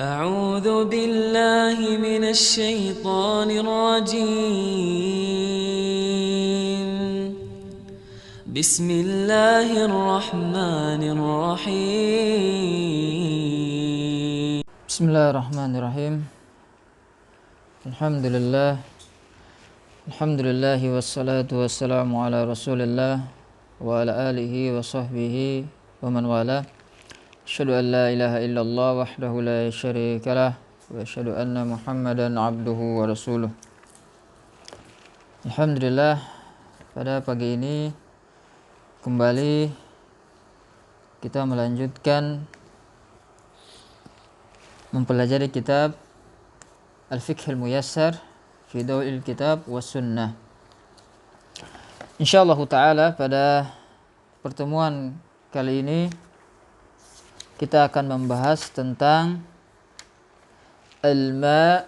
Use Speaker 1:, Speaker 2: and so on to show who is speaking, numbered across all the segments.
Speaker 1: أعوذ بالله من الشيطان الرجيم بسم الله الرحمن الرحيم
Speaker 2: Bismillahirrahmanirrahim. Alhamdulillahi wassalatu wassalamu ala Rasulillah wa ala alihi wa sahbihi wa man wala. Asyhadu an la ilaha illallah wahdahu la syarikalah wa asyhadu anna Muhammadan abduhu wa rasuluh. Alhamdulillah, pada pagi ini kembali kita melanjutkan mempelajari kitab Al-Fiqhul Muyassar fi Daw'il Kitab was Sunnah. Insyaallah taala pada pertemuan kali ini kita akan membahas tentang al-ma'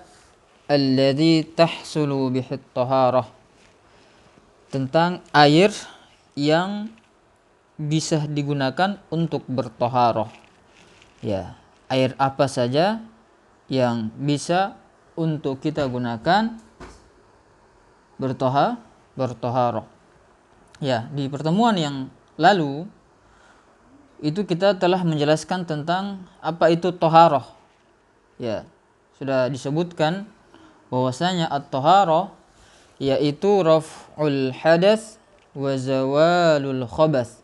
Speaker 2: alladhi tahsulu bihi at-taharah, tentang air yang bisa digunakan untuk bertaharah. Ya, air apa saja yang bisa untuk kita gunakan bertaharah. Ya, di pertemuan yang lalu itu kita telah menjelaskan tentang apa itu taharah. Ya, sudah disebutkan bahwasanya at-taharah yaitu raf'ul hadath wa zawalul khabath.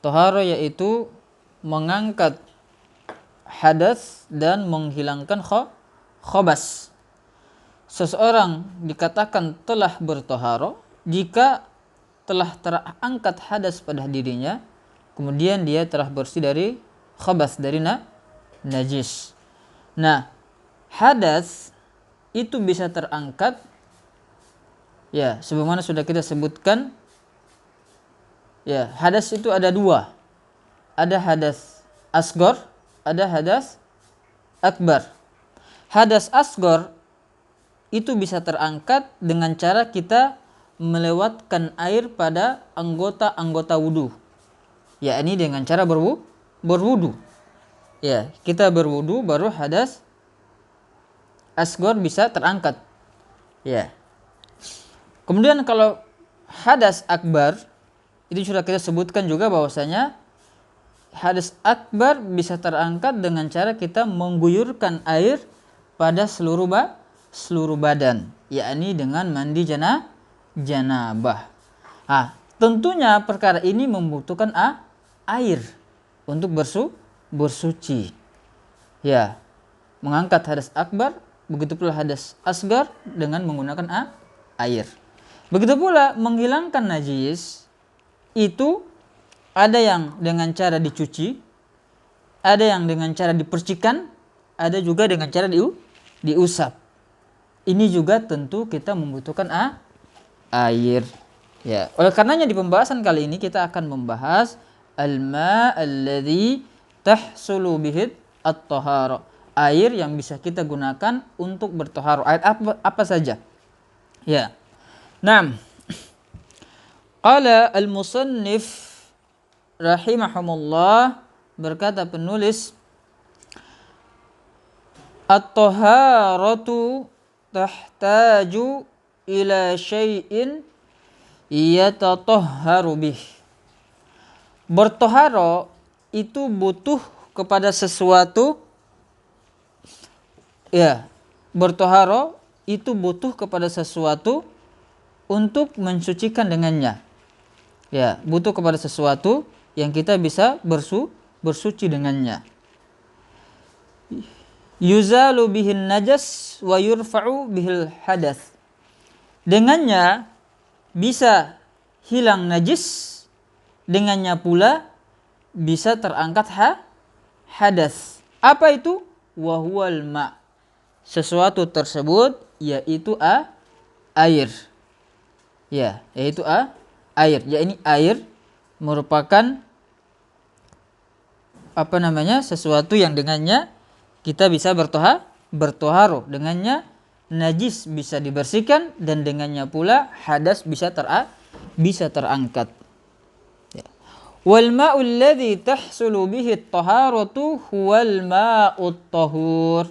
Speaker 2: Taharah yaitu mengangkat hadas dan menghilangkan khabas. Seseorang dikatakan telah bertaharah jika telah terangkat hadas pada dirinya, kemudian dia telah bersih dari khabas, dari najis. Nah, hadas itu bisa terangkat, ya, sebagaimana sudah kita sebutkan. Ya, hadas itu ada dua. Ada hadas asghar, ada hadas akbar. Hadas asghar itu bisa terangkat dengan cara kita melewatkan air pada anggota-anggota wudu. Ya, ini dengan cara berwudu. Ya, kita berwudu baru hadas asghar bisa terangkat. Ya. Kemudian kalau hadas akbar itu sudah kita sebutkan juga bahwasanya hadas akbar bisa terangkat dengan cara kita mengguyurkan air pada seluruh badan, yakni dengan mandi janabah. Tentunya perkara ini membutuhkan air untuk bersuci. Ya, mengangkat hadas akbar, begitu pula hadas asgar dengan menggunakan air. Begitu pula menghilangkan najis itu ada yang dengan cara dicuci, ada yang dengan cara dipercikan, ada juga dengan cara diusap. Ini juga tentu kita membutuhkan air. Ya, oleh karenanya di pembahasan kali ini kita akan membahas al-ma' alladhi tahsulu bihi at-taharah. Air yang bisa kita gunakan untuk bertaharah. Air apa saja? Ya. Naam. Qala al-musannif rahimahumullah, berkata penulis, at-taharatu tahtaju ila syai'in yatatahharu bih. Bertaharah itu butuh kepada sesuatu. Ya, bertaharah itu butuh kepada sesuatu untuk mensucikan dengannya. Ya, butuh kepada sesuatu yang kita bisa bersuci dengannya. Yuzalu bihin najas wa yurfa'u bihil hadath. Dengannya bisa hilang najis, dengannya pula bisa terangkat hadas. Apa itu? Wa huwal ma'. Sesuatu tersebut yaitu air. Ya, yaitu air. Ya, ini air merupakan sesuatu yang dengannya kita bisa bertaharah, dengannya najis bisa dibersihkan dan dengannya pula hadas bisa terangkat. Ya. Wal ma'ul ladzi tahsulu bihi at-taharatu huwal ma'ut tahur.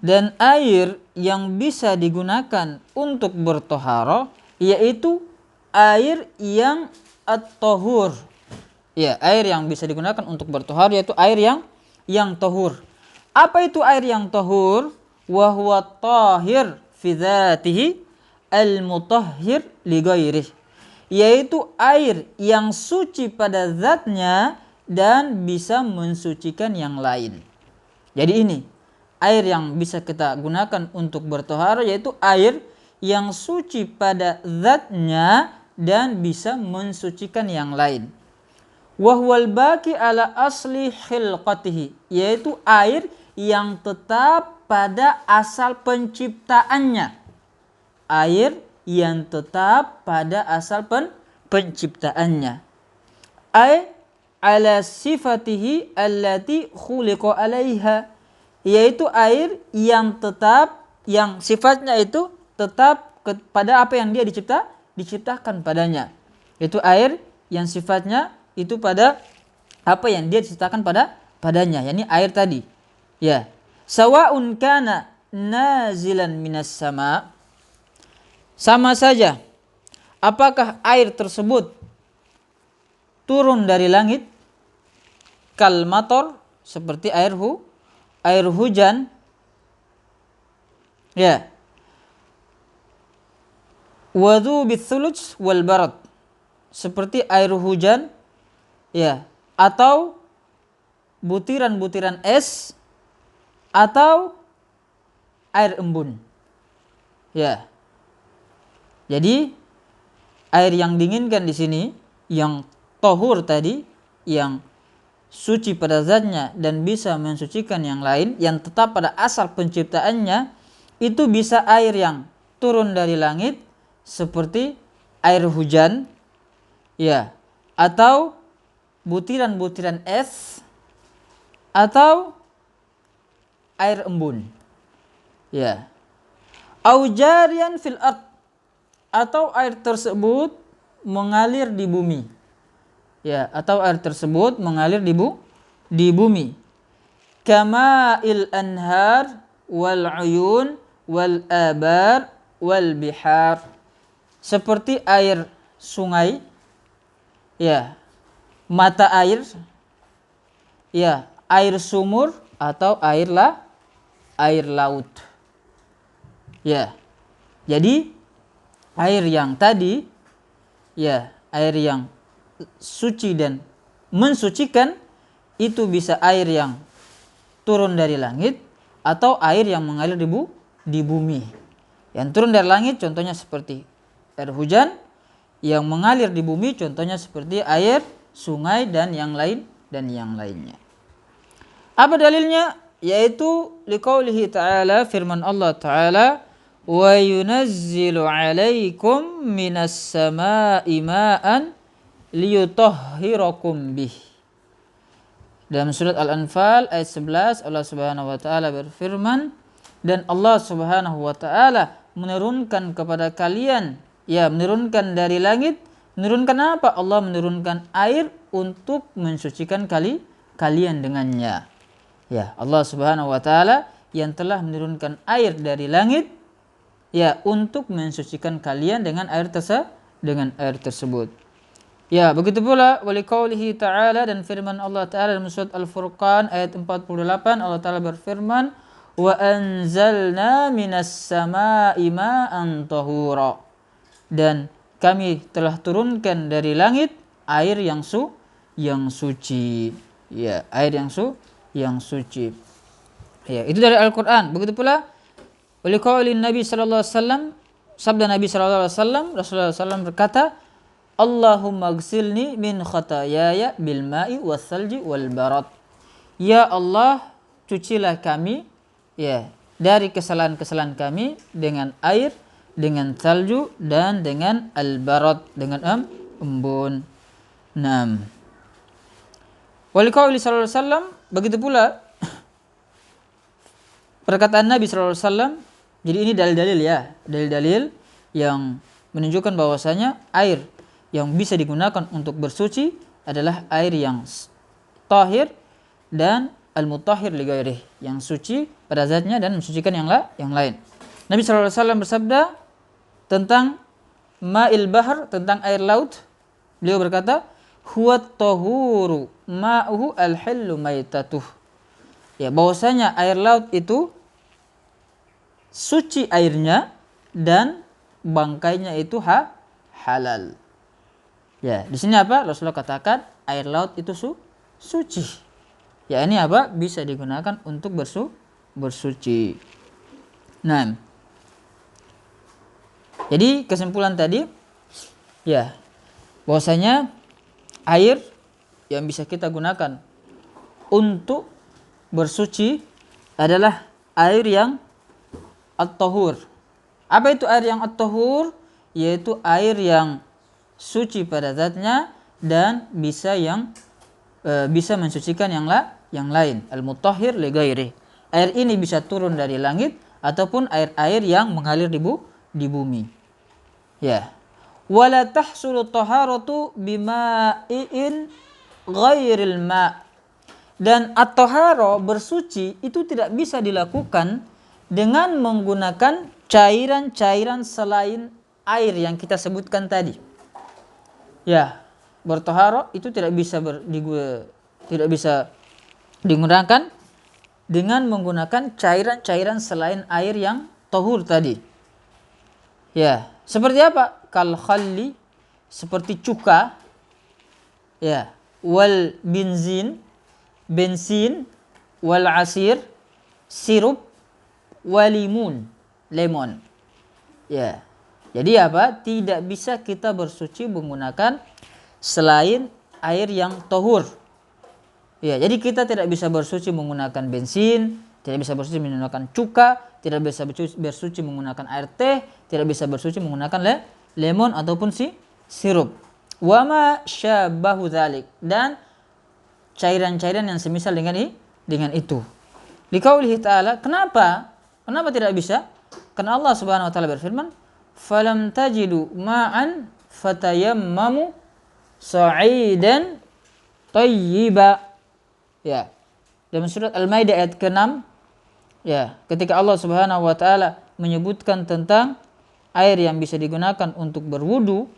Speaker 2: Dan air yang bisa digunakan untuk bertoharo yaitu air yang at-tahur. Ya, air yang bisa digunakan untuk bertoharo yaitu air yang tahur. Apa itu air yang tahur? Wa huwa tahir fi dzatihi al-mutahhir li ghairihi. Yaitu air yang suci pada zatnya dan bisa mensucikan yang lain. Jadi ini air yang bisa kita gunakan untuk bertoharo yaitu air yang suci pada zatnya dan bisa mensucikan yang lain. Wahwal baki ala asli khilqatihi, yaitu air yang tetap pada asal penciptaannya. Air yang tetap pada asal penciptaannya. Ay ala sifatihi allati khuliqa alaiha, yaitu air yang tetap, yang sifatnya itu tetap pada apa yang dia diciptakan padanya. Itu air yang sifatnya itu pada apa yang dia diciptakan padanya, yakni air tadi. Ya. Sawa'un kana nazilan minas sama, sama saja apakah air tersebut turun dari langit, kal mator, seperti air hujan, ya, wadhu bithuluj wal barad, seperti air hujan, ya, atau butiran-butiran es, atau air embun. Ya. Jadi air yang diinginkan di sini yang tahur tadi, yang suci pada zatnya dan bisa mensucikan yang lain, yang tetap pada asal penciptaannya, itu bisa air yang turun dari langit seperti air hujan, ya, atau butiran-butiran es, atau air embun, ya, au jariyan fil ard, atau air tersebut mengalir di bumi, ya, atau air tersebut mengalir di bumi, kama il anhar wal uyun wal abar wal bihar, seperti air sungai, ya, mata air, ya, air sumur, atau air laut. Ya. Jadi air yang tadi, ya, air yang suci dan mensucikan itu bisa air yang turun dari langit atau air yang mengalir di bumi. Yang turun dari langit contohnya seperti air hujan, yang mengalir di bumi contohnya seperti air sungai dan yang lainnya. Apa dalilnya? Yaitu liqaulihi ta'ala, firman Allah Ta'ala, wa yunazzilu 'alaikum minas sama'i ma'an liyutahhirakum bih. Dalam surat Al-Anfal ayat 11 Allah Subhanahu wa taala berfirman, dan Allah Subhanahu wa taala menurunkan kepada kalian, ya, menurunkan dari langit. Menurunkan apa? Allah menurunkan air untuk mensucikan kalian dengannya. Ya, Allah Subhanahu wa taala yang telah menurunkan air dari langit, ya, untuk mensucikan kalian dengan air tersebut. Ya, begitu pula waliqaulihi ta'ala, dan firman Allah Ta'ala dalam surat Al-Furqan ayat 48, Allah Ta'ala berfirman, wa anzalna minas sama'i ma'an tahura, dan kami telah turunkan dari langit air yang suci. Ya, air yang suci. Ya, itu dari Al-Qur'an. Begitu pula waliqaulin Nabi sallallahu alaihi wasallam, sabda Nabi sallallahu alaihi wasallam, Rasulullah SAW berkata, Allahumma gsilni min khatayaya bil ma'i was salji wal barad. Ya Allah, cucilah kami, ya, dari kesalahan-kesalahan kami dengan air, dengan salju, dan dengan al-barad, dengan embun. 6. Waliqauli sallallahu alaihi wasallam, begitu pula perkataan Nabi sallallahu alaihi wasallam. Jadi ini dalil-dalil, ya, dalil-dalil yang menunjukkan bahwasanya air yang bisa digunakan untuk bersuci adalah air yang tahir, dan al-mutahhir li ghairihi, yang suci pada zatnya dan mensucikan yang lain. Nabi sallallahu alaihi wasallam bersabda tentang ma'il bahr, tentang air laut. Beliau berkata, huwa tahuru ma'uhu al-hillu maitatuh. Ya, bahwasanya air laut itu suci airnya dan bangkainya itu halal. Ya, di sini apa? Rasulullah katakan air laut itu suci. Ya, ini apa? Bisa digunakan untuk bersuci. Nah, jadi kesimpulan tadi, ya, bahwasanya air yang bisa kita gunakan untuk bersuci adalah air yang at-tahur. Apa itu air yang at-tahur? Yaitu air yang suci pada zatnya dan bisa mensucikan yang lain. Al-mutahhir li ghairi. Air ini bisa turun dari langit ataupun air-air yang mengalir di bumi. Ya. Wala tahsulu taharatu bima'in ghairil ma'. Dan at-tahara, bersuci, itu tidak bisa dilakukan dengan menggunakan cairan-cairan selain air yang kita sebutkan tadi. Ya, bertahara itu tidak bisa digunakan dengan menggunakan cairan-cairan selain air yang tahur tadi. Ya, seperti apa? Kal khalli, seperti cuka. Ya, wal bensin, wal asir, sirup, walimun, lemon. Ya. Jadi apa? Tidak bisa kita bersuci menggunakan selain air yang tahur. Ya, jadi kita tidak bisa bersuci menggunakan bensin, tidak bisa bersuci menggunakan cuka, tidak bisa bersuci menggunakan air teh, tidak bisa bersuci menggunakan lemon ataupun sirup. Wa ma syabahu dzalik, dan cairan-cairan yang semisal dengan itu. Liqaulihi ta'ala, kenapa tidak bisa? Karena Allah Subhanahu wa taala berfirman, falam tajidu ma'an fatayammamu sa'idan thayyiba. Ya. Dalam surat Al-Maidah ayat ke-6, ya, ketika Allah Subhanahu wa taala menyebutkan tentang air yang bisa digunakan untuk berwudu,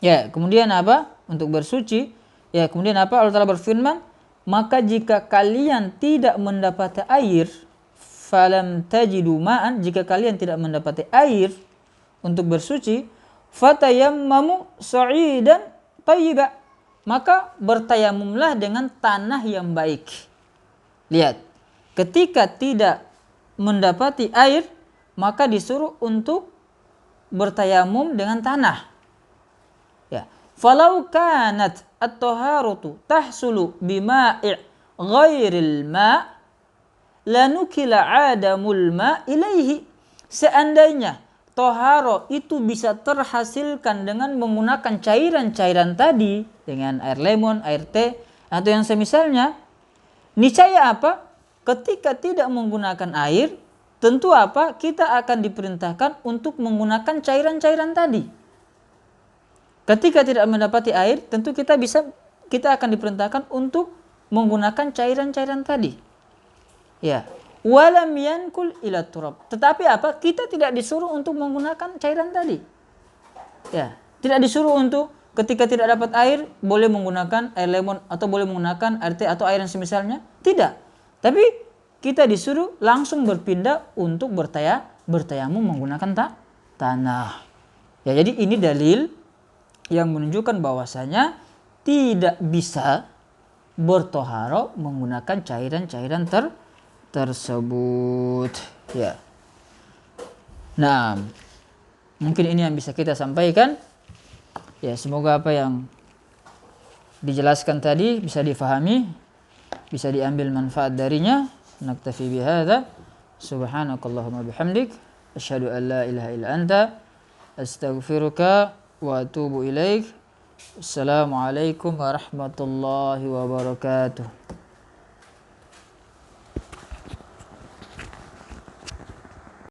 Speaker 2: ya, kemudian apa? Untuk bersuci. Ya, kemudian apa? Allah Taala berfirman, maka jika kalian tidak mendapati air, falam tajidu ma'an, jika kalian tidak mendapati air untuk bersuci, fatayammamu sa'idan thayyiba, maka bertayamumlah dengan tanah yang baik. Lihat, ketika tidak mendapati air, maka disuruh untuk bertayamum dengan tanah. Ya, falau kanat at-taharatu tahsulu bima'i' ghairil ma' lanukila adamul ma' ilaihi. Seandainya toharo itu bisa terhasilkan dengan menggunakan cairan-cairan tadi, dengan air lemon, air teh, atau yang semisalnya, niscaya apa? Ketika tidak menggunakan air, tentu apa? Kita akan diperintahkan untuk menggunakan cairan-cairan tadi. Ketika tidak mendapati air, tentu kita akan diperintahkan untuk menggunakan cairan-cairan tadi. Ya. Walam yankul ila turab. Tetapi apa? Kita tidak disuruh untuk menggunakan cairan tadi. Ya, tidak disuruh untuk ketika tidak dapat air boleh menggunakan air lemon atau boleh menggunakan air teh atau air yang semisalnya. Tidak. Tapi kita disuruh langsung berpindah untuk bertayamum menggunakan tanah. Ya, jadi ini dalil yang menunjukkan bahwasanya tidak bisa bertoharo menggunakan cairan-cairan tersebut. Ya. Nah, mungkin ini yang bisa kita sampaikan. Ya, semoga apa yang dijelaskan tadi bisa difahami, bisa diambil manfaat darinya. Naktafi bihadza. Subhanakallahumma bihamdik, asyhadu an la ilaha illa anta, astaghfiruka wa atubu ilaik. Assalamualaikum warahmatullahi wabarakatuh.